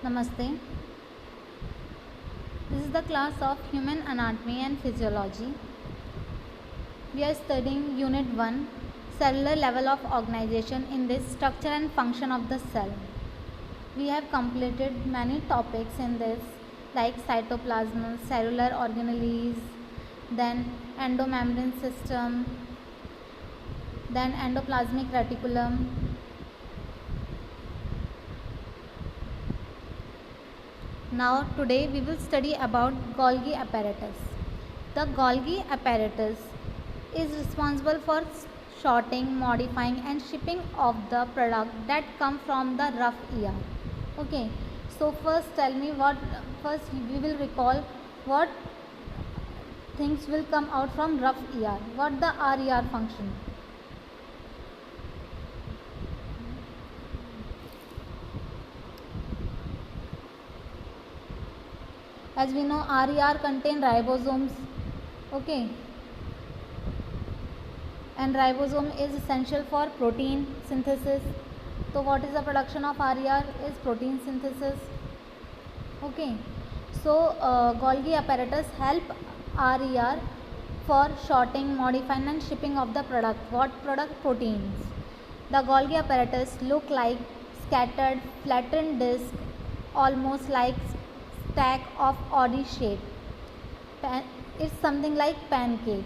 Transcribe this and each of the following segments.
Namaste. This is the class of Human Anatomy and Physiology. We are studying Unit 1, Cellular Level of Organization in this Structure and Function of the Cell. We have completed many topics in this like cytoplasm, cellular organelles, then endomembrane system, then endoplasmic reticulum. Now today we will study about Golgi apparatus. The Golgi apparatus is responsible for sorting, modifying and shipping of the product that come from the rough ER. Okay, so first we will recall what things will come out from rough ER. What the RER function? As we know, RER contain ribosomes. Okay, and ribosome is essential for protein synthesis. So what is the production of RER? Is protein synthesis. Okay, so Golgi apparatus help RER for sorting, modifying and shipping of the product. What product? Proteins. The Golgi apparatus look like scattered flattened disc, almost like stack of odd shape. It's something like pancake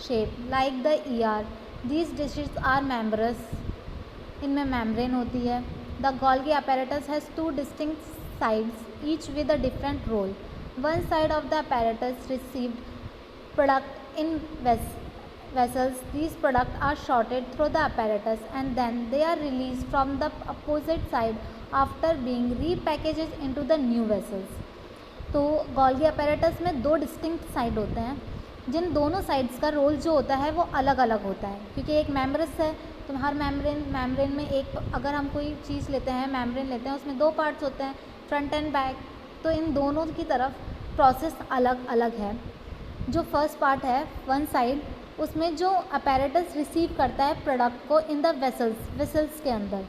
shape, like the ER. These dishes are membranous. इनमें membrane होती है. The Golgi apparatus has two distinct sides, each with a different role. One side of the apparatus received product in vessels. These products are sorted through the apparatus and then they are released from the opposite side after being repackaged into the new vessels. तो Golgi apparatus में दो distinct side होते हैं, जिन दोनों sides का role जो होता है वो अलग अलग होता है, क्योंकि एक मेम्ब्रेस है तो हर मेम्ब्रेन में एक, अगर हम कोई चीज़ लेते हैं मेम्ब्रेन लेते हैं उसमें दो पार्ट्स होते हैं, फ्रंट एंड बैक. तो इन दोनों की तरफ प्रोसेस अलग अलग है. जो फर्स्ट पार्ट है वन साइड, उसमें जो अपैरेटस रिसीव करता है प्रोडक्ट को इन द वेसल्स के अंदर.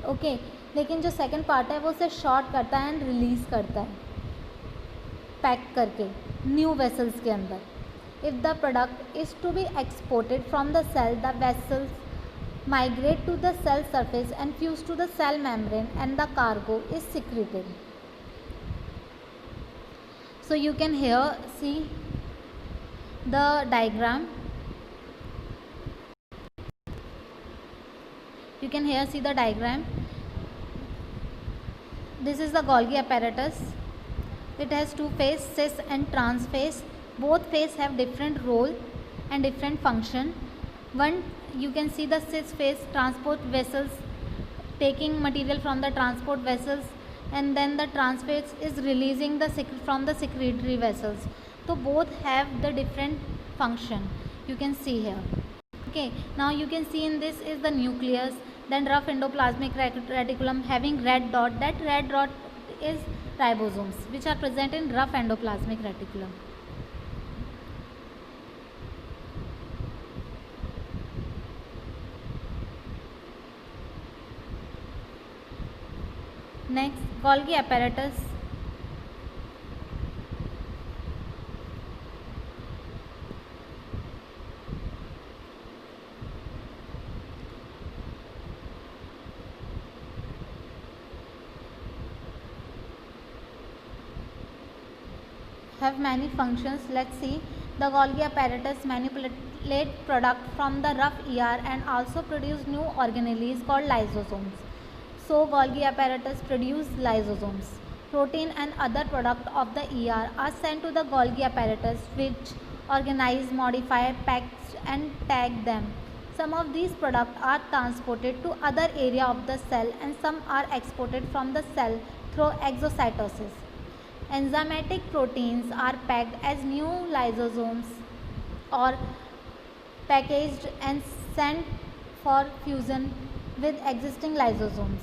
ओके, लेकिन जो सेकंड पार्ट है वो उसे शॉर्ट करता है एंड रिलीज़ करता है पैक करके न्यू वेसल्स के अंदर. If the product is to be exported from the cell, the vessels migrate to the cell surface and fuse to the cell membrane and the cargo is secreted. So you can here see the diagram. You can here see the diagram. This is the Golgi apparatus. It has two phase, cis and trans phase. Both phase have different role and different function. One, you can see the cis phase, transport vessels, taking material from the transport vessels, and then the trans phase is releasing the from the secretory vessels. So both have the different function. You can see here. Okay, now you can see in this is the nucleus, then rough endoplasmic reticulum having red dot. That red dot is ribosomes, which are present in rough endoplasmic reticulum. Next, Golgi apparatus. Have many functions. Let's see. The Golgi apparatus manipulate product from the rough ER and also produce new organelles called lysosomes. So Golgi apparatus produce lysosomes. Protein and other product of the ER are sent to the Golgi apparatus, which organize, modify, pack and tag them. Some of these products are transported to other area of the cell and some are exported from the cell through exocytosis. Enzymatic proteins are packed as new lysosomes or packaged and sent for fusion with existing lysosomes.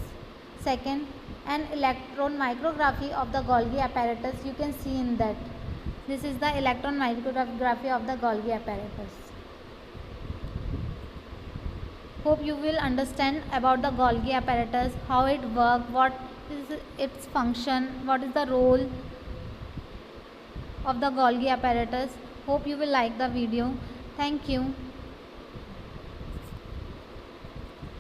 Second, an electron micrography of the Golgi apparatus. You can see in that. This is the electron micrography of the Golgi apparatus. Hope you will understand about the Golgi apparatus, how it works, what is its function, what is the role of the Golgi apparatus. Hope you will like the video. Thank you.